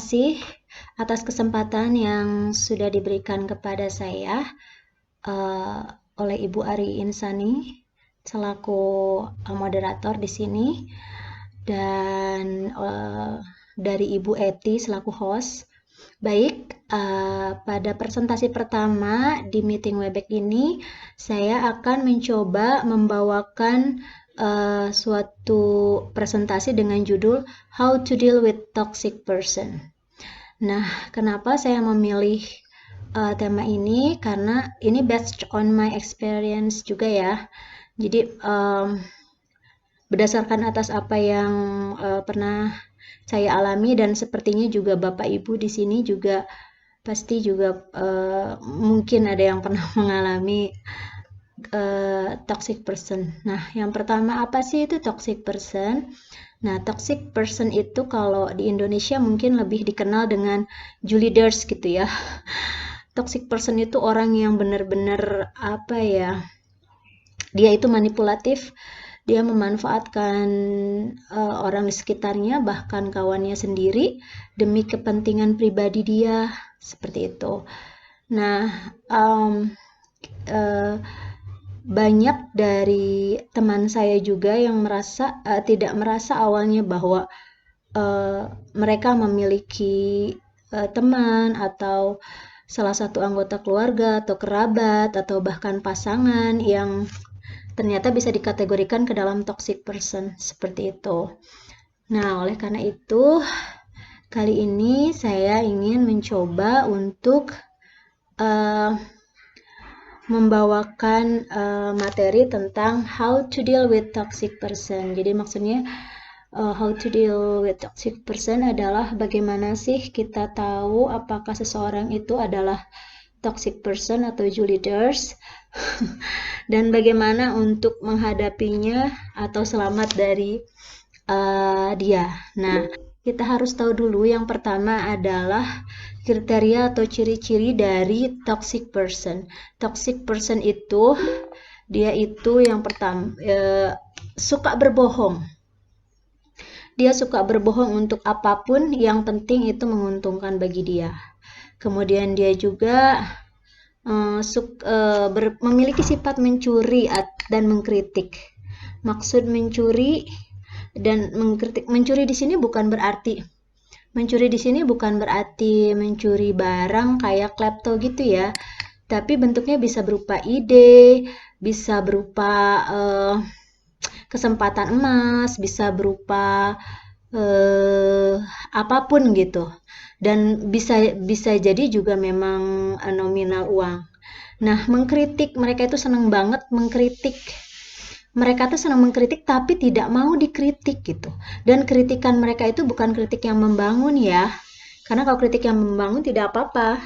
kasih atas kesempatan yang sudah diberikan kepada saya uh, oleh Ibu Ari Insani selaku moderator di sini dan dari Ibu Eti selaku host. Baik, pada presentasi pertama di meeting Webex ini saya akan mencoba membawakan suatu presentasi dengan judul How to Deal with Toxic Person. Nah, kenapa saya memilih tema ini? Karena ini based on my experience juga ya. Jadi berdasarkan atas apa yang pernah saya alami dan sepertinya juga Bapak Ibu di sini juga pasti juga mungkin ada yang pernah mengalami toxic person. Nah, yang pertama apa sih itu toxic person? Nah, toxic person itu kalau di Indonesia mungkin lebih dikenal dengan Juliders gitu ya. Toxic person itu orang yang benar-benar apa ya? Dia itu manipulatif, dia memanfaatkan orang di sekitarnya, bahkan kawannya sendiri, demi kepentingan pribadi dia, seperti itu. Nah, banyak dari teman saya juga yang tidak merasa awalnya bahwa mereka memiliki teman atau salah satu anggota keluarga atau kerabat atau bahkan pasangan yang ternyata bisa dikategorikan ke dalam toxic person seperti itu. Nah, oleh karena itu, kali ini saya ingin mencoba untuk membawakan materi tentang how to deal with toxic person. Jadi maksudnya how to deal with toxic person adalah bagaimana sih kita tahu apakah seseorang itu adalah toxic person atau Juliders dan bagaimana untuk menghadapinya atau selamat dari dia. Nah, kita harus tahu dulu yang pertama adalah kriteria atau ciri-ciri dari toxic person. Toxic person itu dia itu yang pertama suka berbohong. Dia suka berbohong untuk apapun, yang penting itu menguntungkan bagi dia. Kemudian dia juga memiliki sifat mencuri dan mengkritik. Maksud mencuri dan mengkritik, mencuri di sini bukan berarti mencuri barang kayak klepto gitu ya, tapi bentuknya bisa berupa ide, bisa berupa kesempatan emas, bisa berupa apapun gitu, dan bisa jadi juga memang nominal uang. Nah, mengkritik, mereka itu senang banget mengkritik. Mereka tuh senang mengkritik tapi tidak mau dikritik gitu. Dan kritikan mereka itu bukan kritik yang membangun ya. Karena kalau kritik yang membangun tidak apa-apa.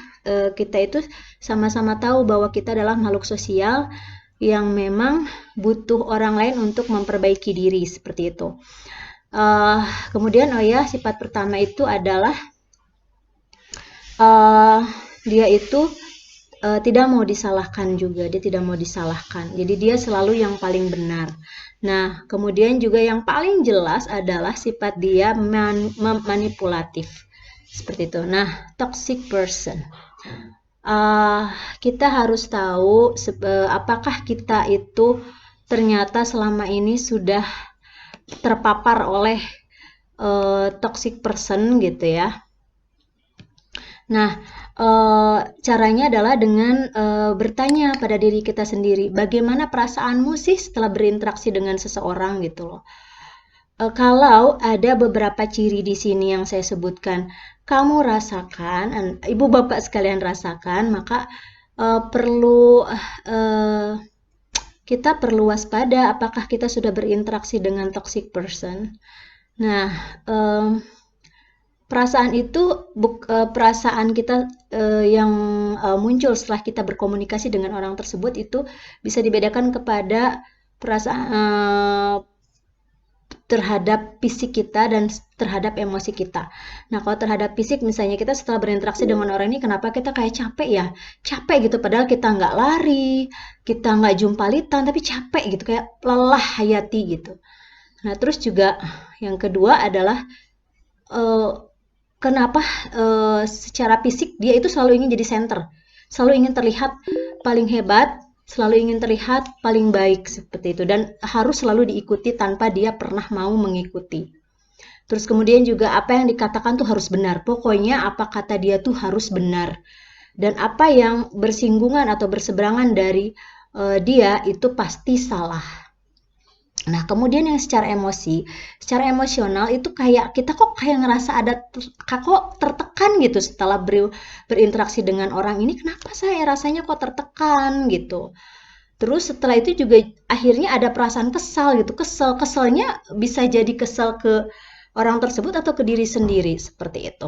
Kita itu sama-sama tahu bahwa kita adalah makhluk sosial yang memang butuh orang lain untuk memperbaiki diri, seperti itu. Kemudian sifat pertama itu adalah dia itu tidak mau disalahkan juga, dia tidak mau disalahkan. Jadi dia selalu yang paling benar. Nah, kemudian juga yang paling jelas adalah sifat dia manipulatif. Seperti itu. Nah, toxic person. Kita harus tahu apakah kita itu ternyata selama ini sudah terpapar oleh toxic person gitu ya. Nah, caranya adalah dengan bertanya pada diri kita sendiri, bagaimana perasaanmu sih setelah berinteraksi dengan seseorang gitu loh. Kalau ada beberapa ciri di sini yang saya sebutkan, kamu rasakan, ibu bapak sekalian rasakan, maka kita perlu waspada apakah kita sudah berinteraksi dengan toxic person. Nah, perasaan itu perasaan kita yang muncul setelah kita berkomunikasi dengan orang tersebut itu bisa dibedakan kepada perasaan terhadap fisik kita dan terhadap emosi kita. Nah, kalau terhadap fisik misalnya kita setelah berinteraksi dengan orang ini, kenapa kita kayak capek ya? Capek gitu, padahal kita nggak lari, kita nggak jumpalitan, tapi capek gitu, kayak lelah hayati gitu. Nah, terus juga yang kedua adalah kenapa secara fisik dia itu selalu ingin jadi center, selalu ingin terlihat paling hebat, selalu ingin terlihat paling baik seperti itu, dan harus selalu diikuti tanpa dia pernah mau mengikuti. Terus kemudian juga apa yang dikatakan tuh harus benar. Pokoknya apa kata dia tuh harus benar. Dan apa yang bersinggungan atau berseberangan dari dia itu pasti salah. Nah, kemudian yang secara emosional itu kayak kita kok kayak ngerasa ada kok tertekan gitu setelah berinteraksi dengan orang ini. Kenapa saya rasanya kok tertekan gitu. Terus setelah itu juga akhirnya ada perasaan kesal gitu. Keselnya bisa jadi kesal ke orang tersebut atau ke diri sendiri seperti itu.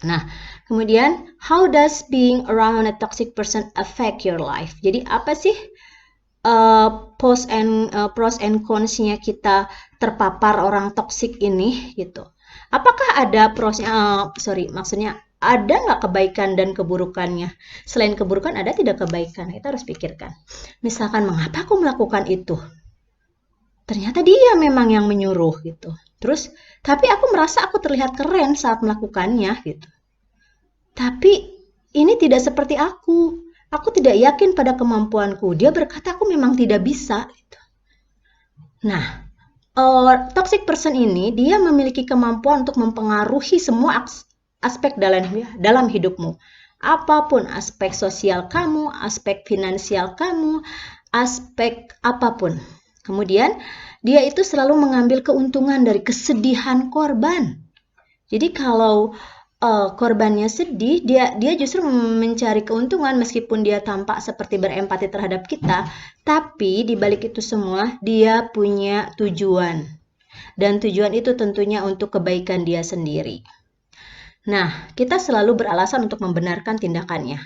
Nah, kemudian how does being around a toxic person affect your life? Jadi apa sih pros and cons-nya kita terpapar orang toksik ini gitu? Apakah ada prosnya? Maksudnya ada nggak kebaikan dan keburukannya? Selain keburukan ada tidak kebaikan? Kita harus pikirkan. Misalkan mengapa aku melakukan itu? Ternyata dia memang yang menyuruh gitu. Terus, tapi aku merasa aku terlihat keren saat melakukannya gitu. Tapi ini tidak seperti aku. Aku tidak yakin pada kemampuanku. Dia berkata aku memang tidak bisa gitu. Nah, toxic person ini dia memiliki kemampuan untuk mempengaruhi semua aspek dalam hidupmu. Apapun aspek sosial kamu, aspek finansial kamu, aspek apapun. Kemudian dia itu selalu mengambil keuntungan dari kesedihan korban. Jadi kalau korbannya sedih, dia justru mencari keuntungan meskipun dia tampak seperti berempati terhadap kita, tapi di balik itu semua dia punya tujuan. Dan tujuan itu tentunya untuk kebaikan dia sendiri. Nah, kita selalu beralasan untuk membenarkan tindakannya.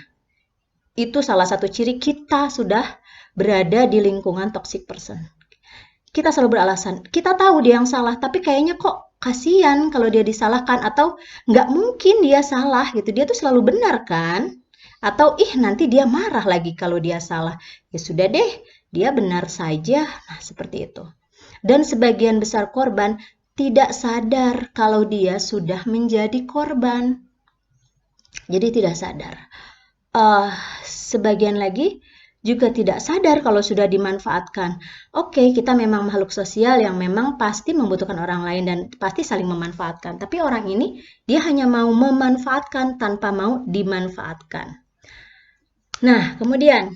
Itu salah satu ciri kita sudah berada di lingkungan toxic person. Kita selalu beralasan, kita tahu dia yang salah, tapi kayaknya kok kasihan kalau dia disalahkan, atau nggak mungkin dia salah gitu, dia tuh selalu benar kan? Atau nanti dia marah lagi kalau dia salah. Ya sudah deh, dia benar saja. Nah, seperti itu. Dan sebagian besar korban tidak sadar kalau dia sudah menjadi korban. Jadi tidak sadar. Sebagian lagi juga tidak sadar kalau sudah dimanfaatkan. Oke, kita memang makhluk sosial yang memang pasti membutuhkan orang lain dan pasti saling memanfaatkan. Tapi orang ini, dia hanya mau memanfaatkan tanpa mau dimanfaatkan. Nah, kemudian,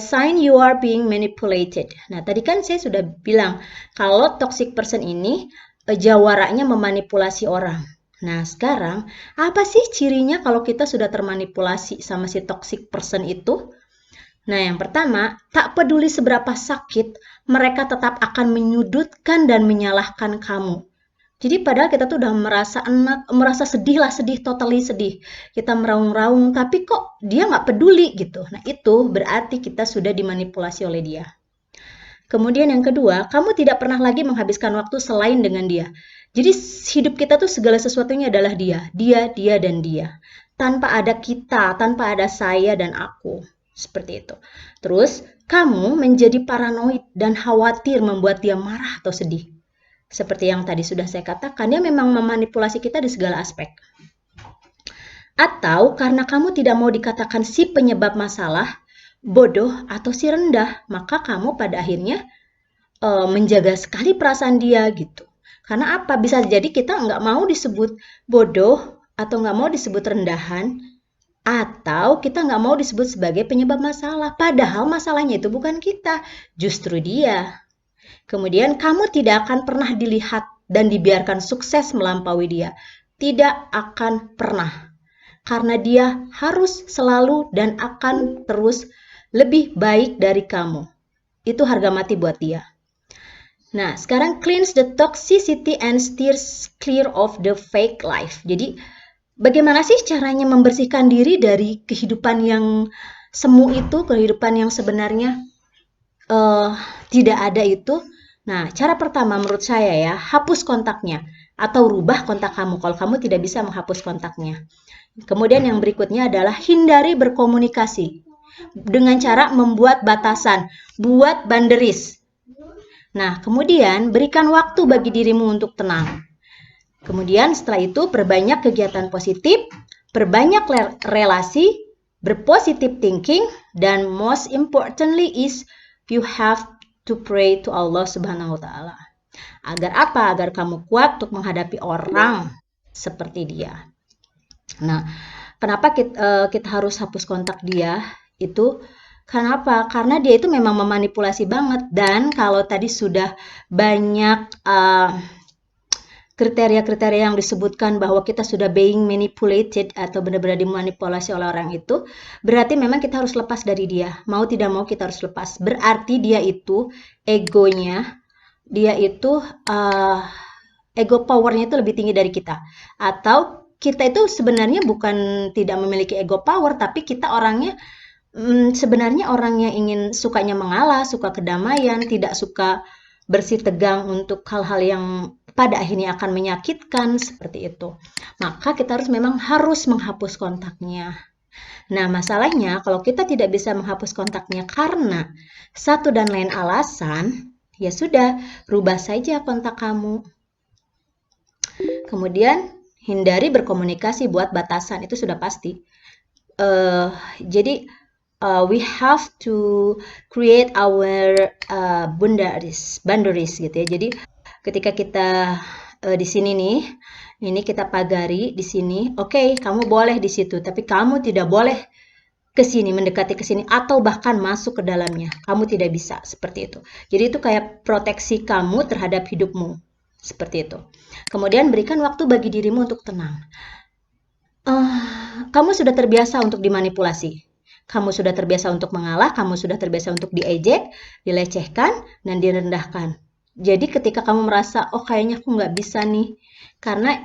sign you are being manipulated. Nah, tadi kan saya sudah bilang, kalau toxic person ini, jawaranya memanipulasi orang. Nah, sekarang, apa sih cirinya kalau kita sudah termanipulasi sama si toxic person itu? Nah, yang pertama, tak peduli seberapa sakit, mereka tetap akan menyudutkan dan menyalahkan kamu. Jadi padahal kita tuh udah merasa sedih, totally sedih. Kita meraung-raung, tapi kok dia nggak peduli gitu. Nah, itu berarti kita sudah dimanipulasi oleh dia. Kemudian yang kedua, kamu tidak pernah lagi menghabiskan waktu selain dengan dia. Jadi hidup kita tuh segala sesuatunya adalah dia, dan dia. Tanpa ada kita, tanpa ada saya dan aku. Seperti itu. Terus, kamu menjadi paranoid dan khawatir membuat dia marah atau sedih. Seperti yang tadi sudah saya katakan, dia memang memanipulasi kita di segala aspek. Atau karena kamu tidak mau dikatakan si penyebab masalah, bodoh atau si rendah, maka kamu pada akhirnya menjaga sekali perasaan dia gitu. Karena apa? Bisa jadi kita nggak mau disebut bodoh atau nggak mau disebut rendahan, atau kita nggak mau disebut sebagai penyebab masalah. Padahal masalahnya itu bukan kita, justru dia. Kemudian kamu tidak akan pernah dilihat dan dibiarkan sukses melampaui dia. Tidak akan pernah. Karena dia harus selalu dan akan terus lebih baik dari kamu. Itu harga mati buat dia. Nah, sekarang cleanse the toxicity and steers clear of the fake life. Jadi, bagaimana sih caranya membersihkan diri dari kehidupan yang semu itu, kehidupan yang sebenarnya tidak ada itu? Nah, cara pertama menurut saya ya, hapus kontaknya atau rubah kontak kamu kalau kamu tidak bisa menghapus kontaknya. Kemudian yang berikutnya adalah hindari berkomunikasi dengan cara membuat batasan, buat boundaries. Nah, kemudian berikan waktu bagi dirimu untuk tenang. Kemudian setelah itu perbanyak kegiatan positif, perbanyak relasi, berpositive thinking, dan most importantly is you have to pray to Allah Subhanahu wa Ta'ala. Agar apa? Agar kamu kuat untuk menghadapi orang seperti dia. Nah, kenapa kita harus hapus kontak dia? Itu kenapa? Karena dia itu memang memanipulasi banget. Dan kalau tadi sudah banyak kriteria-kriteria yang disebutkan bahwa kita sudah being manipulated atau benar-benar dimanipulasi oleh orang itu, berarti memang kita harus lepas dari dia. Mau tidak mau kita harus lepas. Berarti dia itu egonya, dia itu ego powernya itu lebih tinggi dari kita. Atau kita itu sebenarnya bukan tidak memiliki ego power, tapi kita orangnya sebenarnya orangnya ingin sukanya mengalah, suka kedamaian, tidak suka bersih tegang untuk hal-hal yang pada akhirnya akan menyakitkan seperti itu. Maka kita memang harus menghapus kontaknya. Nah, masalahnya kalau kita tidak bisa menghapus kontaknya karena satu dan lain alasan, ya sudah, rubah saja kontak kamu. Kemudian hindari berkomunikasi buat batasan, itu sudah pasti. Jadi we have to create our boundaries gitu ya. Jadi ketika kita di sini nih, ini kita pagari di sini. Oke, kamu boleh di situ, tapi kamu tidak boleh ke sini, mendekati ke sini atau bahkan masuk ke dalamnya. Kamu tidak bisa seperti itu. Jadi itu kayak proteksi kamu terhadap hidupmu. Seperti itu. Kemudian berikan waktu bagi dirimu untuk tenang. Kamu sudah terbiasa untuk dimanipulasi. Kamu sudah terbiasa untuk mengalah, kamu sudah terbiasa untuk diejek, dilecehkan, dan direndahkan. Jadi ketika kamu merasa, oh kayaknya aku nggak bisa nih, karena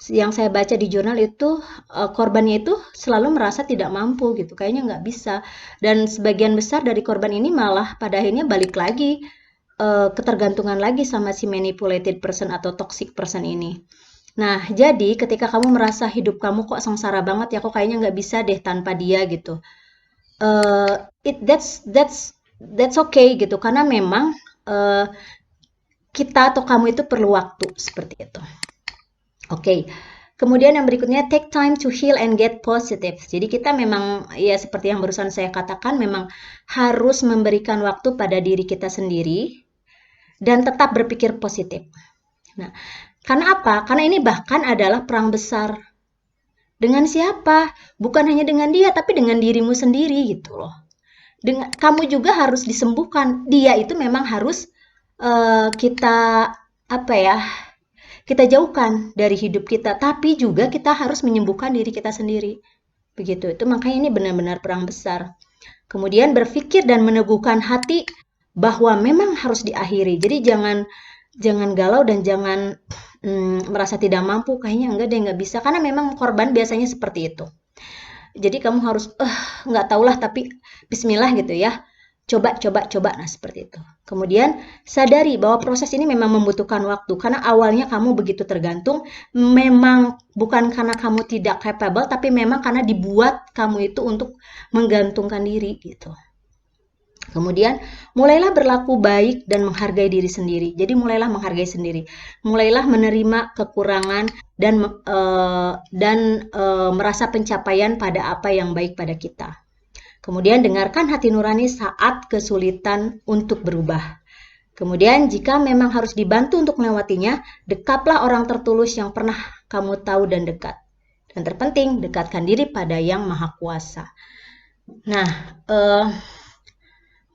yang saya baca di jurnal itu korbannya itu selalu merasa tidak mampu gitu, kayaknya nggak bisa. Dan sebagian besar dari korban ini malah pada akhirnya balik lagi ketergantungan lagi sama si manipulated person atau toxic person ini. Nah, jadi ketika kamu merasa hidup kamu kok sengsara banget ya, kok kayaknya nggak bisa deh tanpa dia gitu. That's okay gitu, karena memang kita atau kamu itu perlu waktu seperti itu. Oke. Kemudian yang berikutnya, take time to heal and get positive. Jadi kita memang, ya seperti yang barusan saya katakan, memang harus memberikan waktu pada diri kita sendiri dan tetap berpikir positif. Nah, karena apa? Karena ini bahkan adalah perang besar. Dengan siapa? Bukan hanya dengan dia, tapi dengan dirimu sendiri gitu loh. Kamu juga harus disembuhkan. Dia itu memang harus kita jauhkan dari hidup kita, tapi juga kita harus menyembuhkan diri kita sendiri. Begitu. Itu makanya ini benar-benar perang besar. Kemudian berpikir dan meneguhkan hati bahwa memang harus diakhiri. Jadi jangan galau dan jangan merasa tidak mampu, kayaknya enggak deh, nggak bisa, karena memang korban biasanya seperti itu. Jadi kamu harus nggak tahulah, tapi bismillah gitu ya, coba, nah seperti itu. Kemudian sadari bahwa proses ini memang membutuhkan waktu, karena awalnya kamu begitu tergantung, memang bukan karena kamu tidak capable, tapi memang karena dibuat kamu itu untuk menggantungkan diri gitu. Kemudian mulailah berlaku baik dan menghargai diri sendiri. Jadi mulailah menghargai sendiri. Mulailah menerima kekurangan dan merasa pencapaian pada apa yang baik pada kita. Kemudian dengarkan hati nurani saat kesulitan untuk berubah. Kemudian jika memang harus dibantu untuk melewatinya, dekaplah orang tertulus yang pernah kamu tahu dan dekat. Dan terpenting, dekatkan diri pada Yang Maha Kuasa. Nah,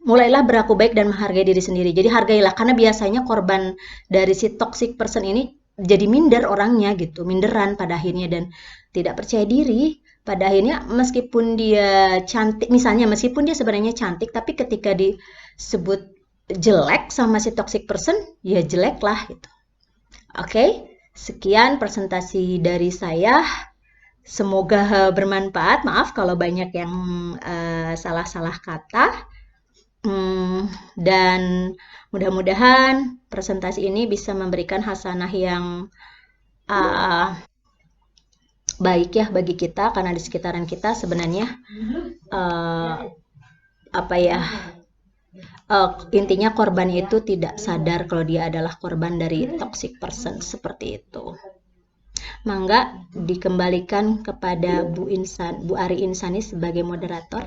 mulailah berlaku baik dan menghargai diri sendiri. Jadi hargailah, karena biasanya korban dari si toxic person ini jadi minder orangnya gitu, minderan pada akhirnya dan tidak percaya diri. Pada akhirnya meskipun dia cantik, misalnya meskipun dia sebenarnya cantik, tapi ketika disebut jelek sama si toxic person, ya jelek lah gitu. Oke, sekian presentasi dari saya. Semoga bermanfaat. Maaf kalau banyak yang salah-salah kata. Dan mudah-mudahan presentasi ini bisa memberikan hasanah yang baik ya bagi kita, karena di sekitaran kita sebenarnya Intinya korban itu tidak sadar kalau dia adalah korban dari toxic person seperti itu. Mangga dikembalikan kepada Bu Ari Insani sebagai moderator.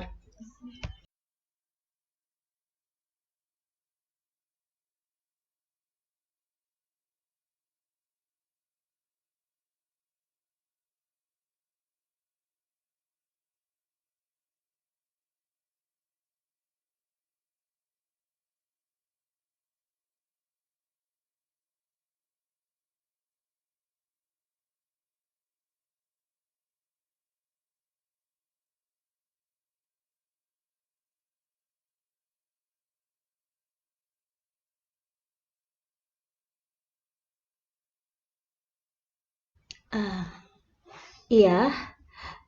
Ah, iya,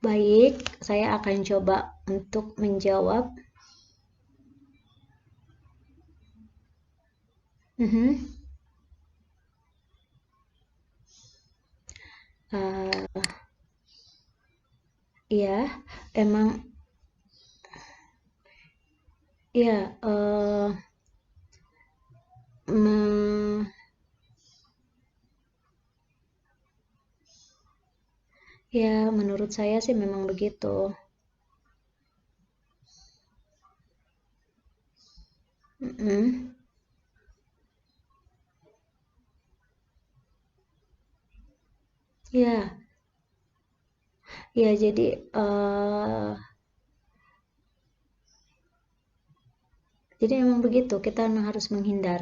baik, saya akan coba untuk menjawab. Mhm. Uh, iya, emang, iya, me- ya menurut saya sih memang begitu. Mm-mm. Ya, ya jadi jadi memang begitu, kita memang harus menghindar.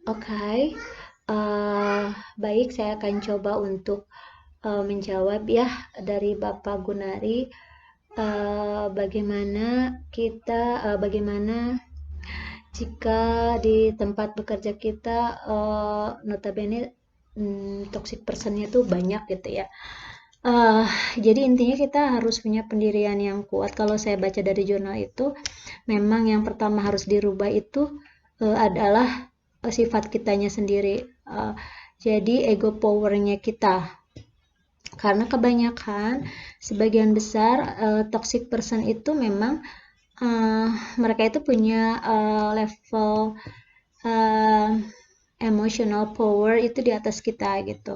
Oke, baik, saya akan coba untuk menjawab ya dari Bapak Gunari. Bagaimana jika di tempat bekerja kita notabene toxic personnya tuh banyak gitu ya. Eh, jadi intinya kita harus punya pendirian yang kuat. Kalau saya baca dari jurnal itu, memang yang pertama harus dirubah itu adalah sifat kitanya sendiri. Jadi ego powernya kita. Karena kebanyakan, sebagian besar toxic person itu memang uh, mereka itu punya level uh, emotional power itu di atas kita gitu.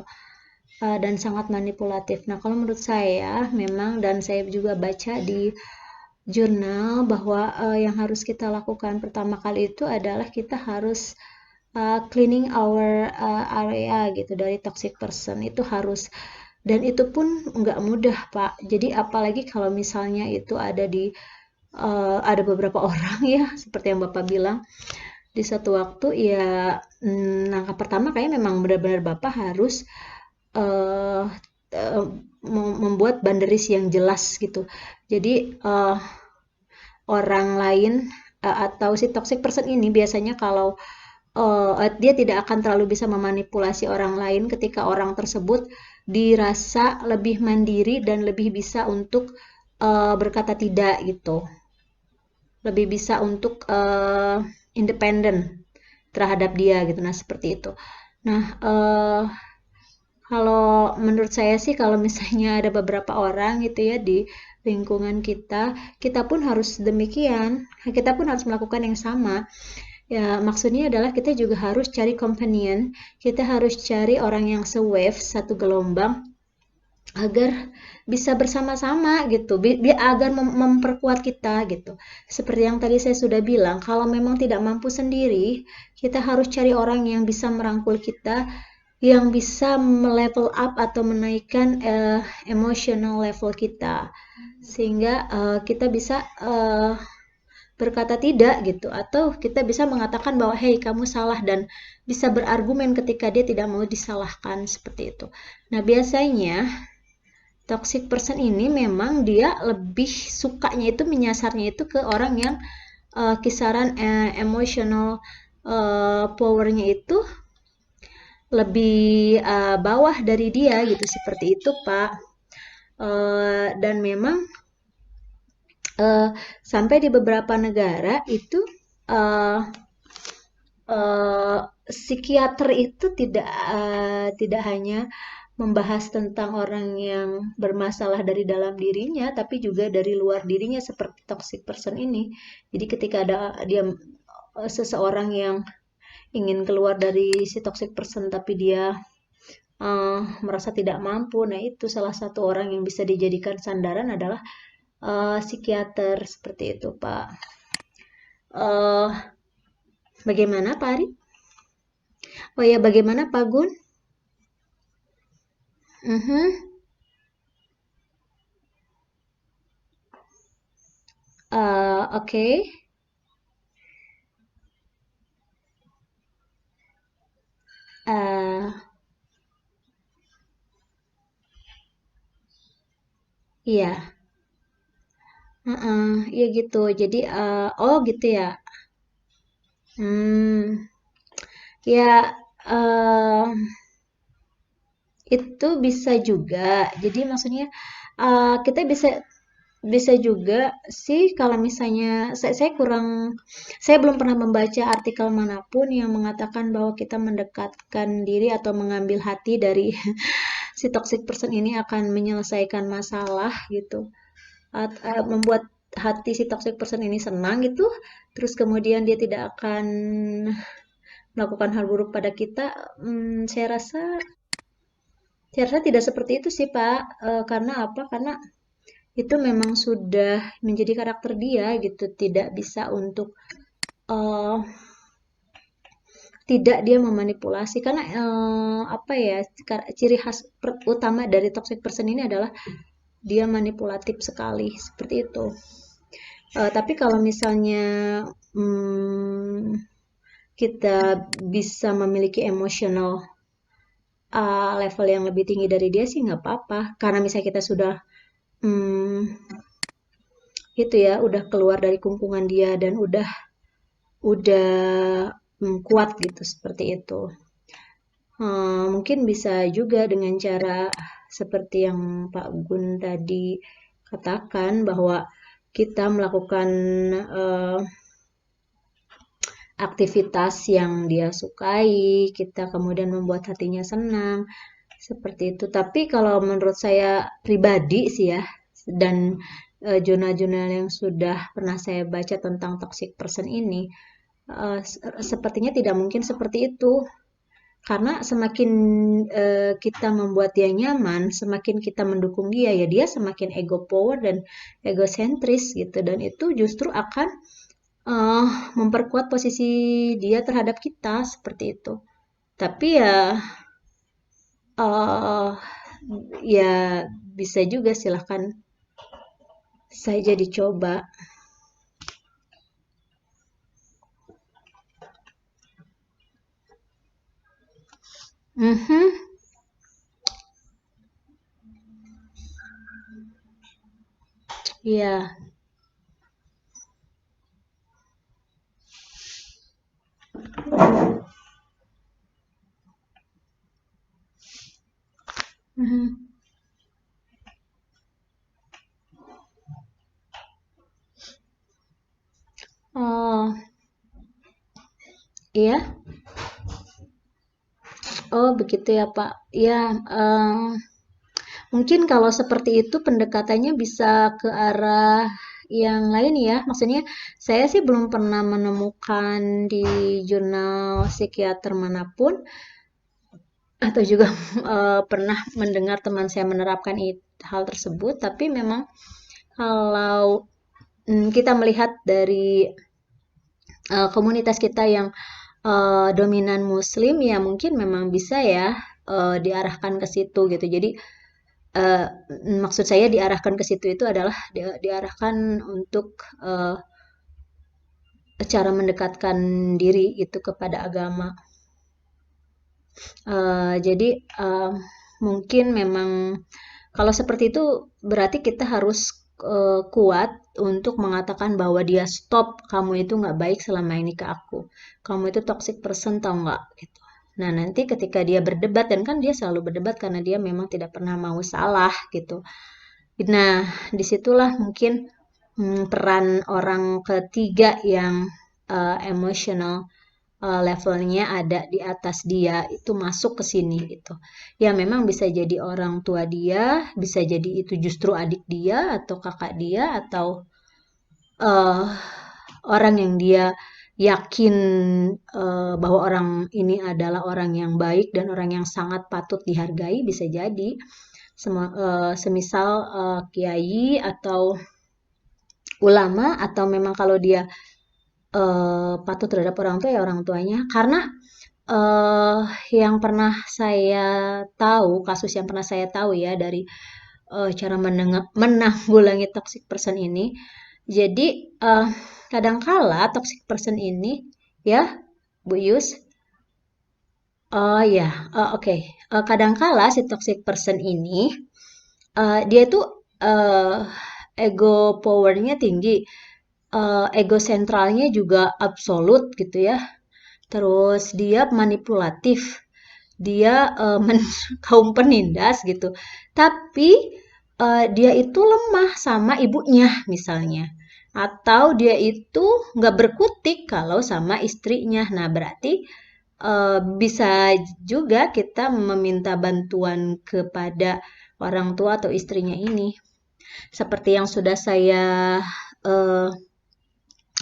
Dan sangat manipulatif. Nah, kalau menurut saya memang, dan saya juga baca di jurnal bahwa yang harus kita lakukan pertama kali itu adalah kita harus cleaning our area gitu dari toxic person. Itu harus, dan itu pun nggak mudah, Pak. Jadi apalagi kalau misalnya itu ada beberapa orang ya, seperti yang Bapak bilang, di satu waktu ya, langkah pertama kayak memang benar-benar Bapak harus uh, uh, membuat boundaries yang jelas gitu. Jadi orang lain atau si toxic person ini biasanya kalau dia tidak akan terlalu bisa memanipulasi orang lain ketika orang tersebut dirasa lebih mandiri dan lebih bisa untuk berkata tidak gitu, lebih bisa untuk independen terhadap dia gitu. Nah seperti itu. Nah Kalau menurut saya sih kalau misalnya ada beberapa orang gitu ya di lingkungan kita, kita pun harus demikian. Kita pun harus melakukan yang sama. Ya, maksudnya adalah kita juga harus cari companion. Kita harus cari orang yang se-wave, satu gelombang agar bisa bersama-sama gitu, agar memperkuat kita gitu. Seperti yang tadi saya sudah bilang, kalau memang tidak mampu sendiri, kita harus cari orang yang bisa merangkul kita, yang bisa melevel up atau menaikkan emotional level kita, sehingga kita bisa berkata tidak gitu, atau kita bisa mengatakan bahwa hey kamu salah, dan bisa berargumen ketika dia tidak mau disalahkan, seperti itu. Nah, biasanya toxic person ini memang dia lebih sukanya itu menyasarnya itu ke orang yang kisaran emotional powernya itu lebih bawah dari dia gitu, seperti itu Pak. Dan memang sampai di beberapa negara itu uh, psikiater itu tidak hanya membahas tentang orang yang bermasalah dari dalam dirinya, tapi juga dari luar dirinya seperti toxic person ini. Jadi ketika ada dia seseorang yang ingin keluar dari si toxic person tapi dia merasa tidak mampu, nah itu salah satu orang yang bisa dijadikan sandaran adalah psikiater, seperti itu Pak. Uh, Bagaimana Pak Ari? Oh ya, bagaimana Pak Gun? Mhm. Oke. Eh, iya. Heeh, iya gitu. Jadi, oh gitu ya. Hmm, ya, itu bisa juga. Jadi maksudnya kita bisa bisa juga sih kalau misalnya saya belum pernah membaca artikel manapun yang mengatakan bahwa kita mendekatkan diri atau mengambil hati dari si toxic person ini akan menyelesaikan masalah gitu. Membuat hati si toxic person ini senang gitu, terus kemudian dia tidak akan melakukan hal buruk pada kita. Saya rasa tidak seperti itu sih Pak. Karena apa? Karena itu memang sudah menjadi karakter dia gitu, tidak bisa untuk uh, tidak dia memanipulasi, karena apa ya, ciri khas utama dari toxic person ini adalah dia manipulatif sekali, seperti itu. Tapi kalau misalnya kita bisa memiliki emotional level yang lebih tinggi dari dia sih nggak apa-apa, karena misalnya kita sudah hmm, itu ya udah keluar dari kungkungan dia dan udah kuat gitu, seperti itu. Mungkin bisa juga dengan cara seperti yang Pak Gun tadi katakan, bahwa kita melakukan eh, aktivitas yang dia sukai, kita kemudian membuat hatinya senang, seperti itu. Tapi kalau menurut saya pribadi sih ya, dan jurnal-jurnal yang sudah pernah saya baca tentang toxic person ini, sepertinya tidak mungkin seperti itu. Karena semakin kita membuat dia nyaman, semakin kita mendukung dia, ya dia semakin ego power dan egosentris gitu. Dan itu justru akan eh, memperkuat posisi dia terhadap kita, seperti itu. Tapi ya, eh ya bisa juga, silahkan saja dicoba. Mhm, iya. Mhm. Oh, iya. Oh, begitu ya, Pak. Ya, mungkin kalau seperti itu pendekatannya bisa ke arah yang lain ya. Maksudnya, saya sih belum pernah menemukan di jurnal psikiater manapun atau juga pernah mendengar teman saya menerapkan hal tersebut, tapi memang kalau kita melihat dari komunitas kita yang dominan Muslim, ya mungkin memang bisa ya diarahkan ke situ gitu. Jadi eh, maksud saya diarahkan ke situ itu adalah diarahkan untuk cara mendekatkan diri itu kepada agama. Jadi mungkin memang kalau seperti itu berarti kita harus kuat untuk mengatakan bahwa dia stop, kamu itu nggak baik selama ini ke aku. Kamu itu toxic person tau nggak? Gitu. Nah nanti ketika dia berdebat dan kan dia selalu berdebat karena dia memang tidak pernah mau salah gitu. Nah disitulah mungkin peran orang ketiga yang emotional levelnya ada di atas dia itu masuk ke sini gitu. Ya memang bisa jadi orang tua dia, bisa jadi itu justru adik dia atau kakak dia atau eh, orang yang dia yakin bahwa orang ini adalah orang yang baik dan orang yang sangat patut dihargai bisa jadi. Semisal kiai atau ulama atau memang kalau dia patuh terhadap orang tua ya orang tuanya karena eh yang pernah saya tahu, kasus yang pernah saya tahu ya dari cara menanggulangi toxic person ini. Jadi kadangkala toxic person ini ya, Bu Yus. Oh ya, oke. Kadangkala si toxic person ini dia itu eh, ego powernya tinggi, ego sentralnya juga absolut gitu ya. Terus dia manipulatif, dia kaum penindas gitu. Tapi dia itu lemah sama ibunya misalnya. Atau dia itu nggak berkutik kalau sama istrinya. Nah, berarti bisa juga kita meminta bantuan kepada orang tua atau istrinya ini. Seperti yang sudah saya eh,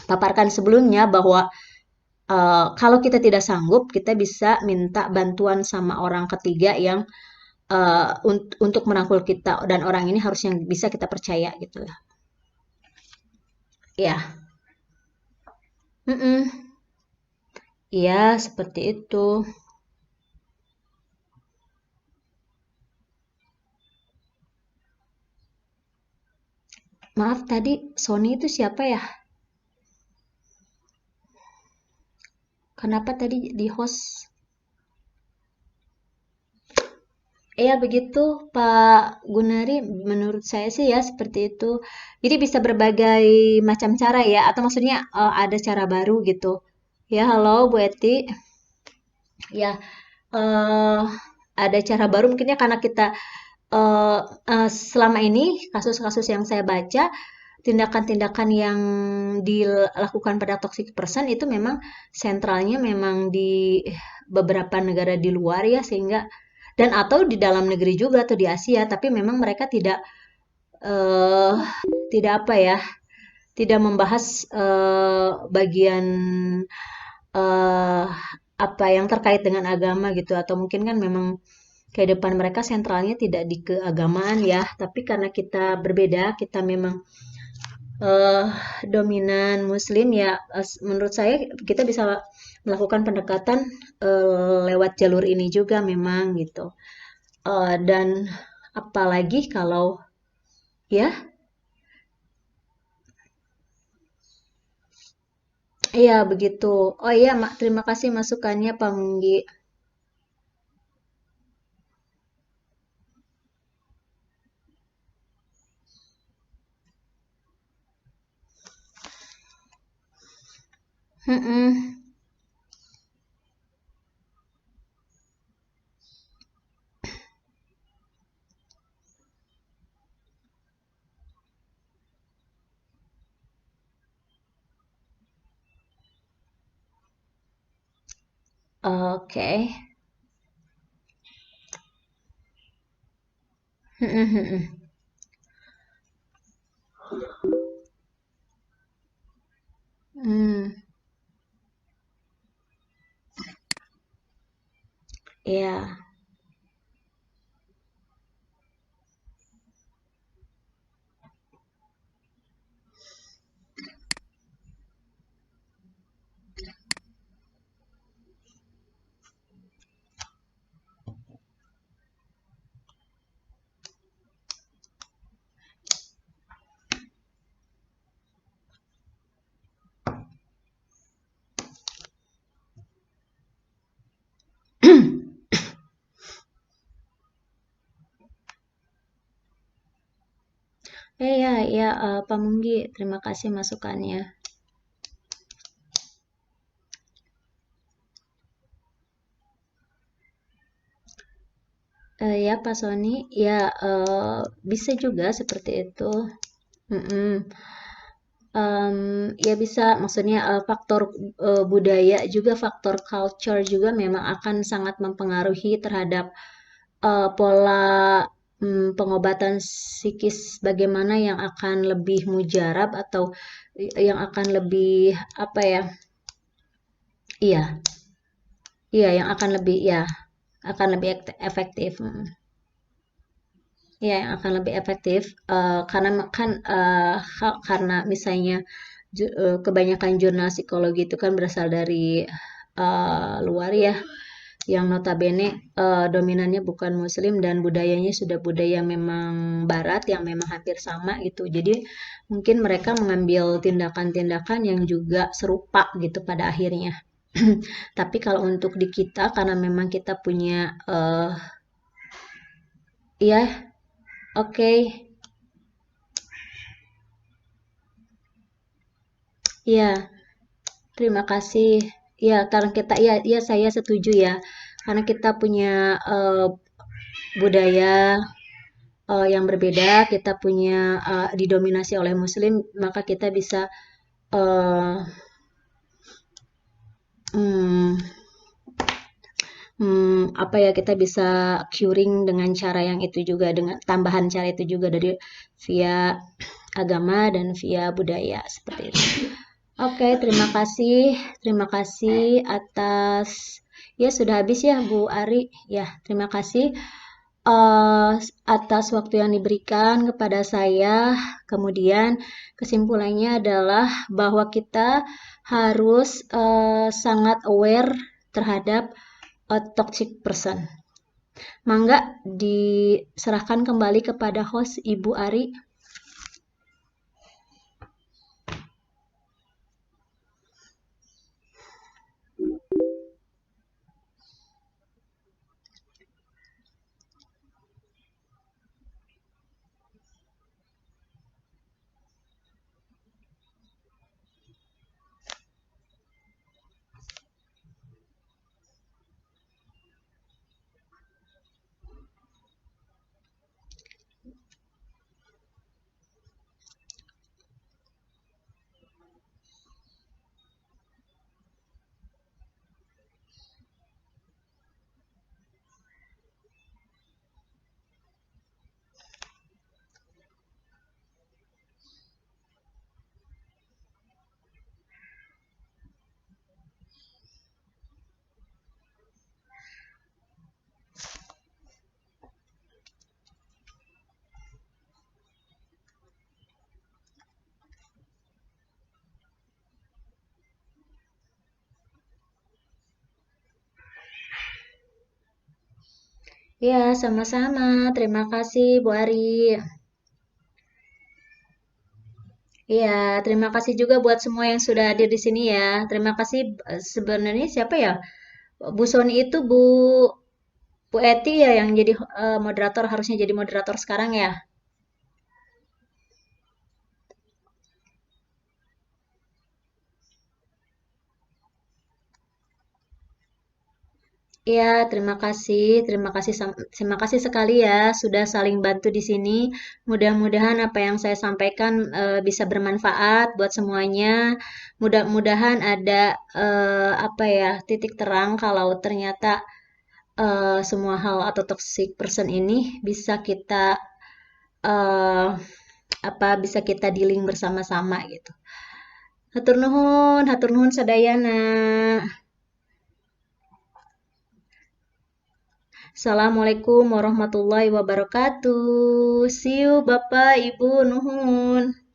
paparkan sebelumnya bahwa kalau kita tidak sanggup, kita bisa minta bantuan sama orang ketiga yang untuk merangkul kita dan orang ini harus yang bisa kita percaya gitu lah. Ya, mm iya seperti itu. Maaf tadi Sony itu siapa ya? Kenapa tadi di host? Iya begitu Pak Gunari, menurut saya sih ya seperti itu. Jadi bisa berbagai macam cara ya, atau maksudnya ada cara baru gitu. Ya halo Bu Eti, ya eh ada cara baru mungkinnya karena kita eh, selama ini kasus-kasus yang saya baca tindakan-tindakan yang dilakukan pada toxic person itu memang sentralnya memang di beberapa negara di luar ya sehingga dan atau di dalam negeri juga atau di Asia tapi memang mereka tidak eh, tidak apa ya tidak membahas bagian eh, apa yang terkait dengan agama gitu atau mungkin kan memang kehidupan mereka sentralnya tidak di keagamaan ya tapi karena kita berbeda kita memang eh, dominan Muslim ya, menurut saya kita bisa melakukan pendekatan lewat jalur ini juga memang gitu. Dan apalagi kalau ya, iya begitu. Oh iya, Mak, terima kasih masukannya Pak Munggi. Mm-mm. Oke. Hmm, ya. Ya, ya, Pak Munggi, terima kasih masukannya. Ya, Pak Sony, ya, bisa juga seperti itu. Mm-mm. Ya bisa, maksudnya faktor budaya juga, faktor culture juga memang akan sangat mempengaruhi terhadap pola pengobatan psikis, bagaimana yang akan lebih mujarab atau yang akan lebih apa ya? Iya, iya yang akan lebih ya, akan lebih efektif. Ya, yang akan lebih efektif karena kan karena misalnya kebanyakan jurnal psikologi itu kan berasal dari luar ya, yang notabene dominannya bukan Muslim dan budayanya sudah budaya memang Barat yang memang hampir sama gitu. Jadi mungkin mereka mengambil tindakan-tindakan yang juga serupa gitu pada akhirnya. Tapi kalau untuk di kita karena memang kita punya ya oke. Ya, terima kasih. Ya, karena kita ya, ya saya setuju ya. Karena kita punya budaya yang berbeda, kita punya didominasi oleh Muslim, maka kita bisa eh, hmm, apa ya kita bisa curing dengan cara yang itu juga dengan tambahan cara itu juga dari via agama dan via budaya seperti itu. Oke, terima kasih atas ya sudah habis ya Bu Ari ya terima kasih eh, atas waktu yang diberikan kepada saya. Kemudian kesimpulannya adalah bahwa kita harus sangat aware terhadap toxic person. Mangga diserahkan kembali kepada host Ibu Ari. Ya, sama-sama. Terima kasih Bu Ari. Iya, terima kasih juga buat semua yang sudah hadir di sini ya. Terima kasih sebenarnya siapa ya? Bu Sony itu Bu Eti ya yang jadi moderator harusnya jadi moderator sekarang ya. Iya, terima kasih sekali ya sudah saling bantu di sini. Mudah-mudahan apa yang saya sampaikan bisa bermanfaat buat semuanya. Mudah-mudahan ada apa ya titik terang kalau ternyata semua hal atau toxic person ini bisa kita uh, bisa kita dealing bersama-sama gitu. Hatur nuhun sadayana. Assalamualaikum warahmatullahi wabarakatuh. See you Bapak, Ibu, nuhun.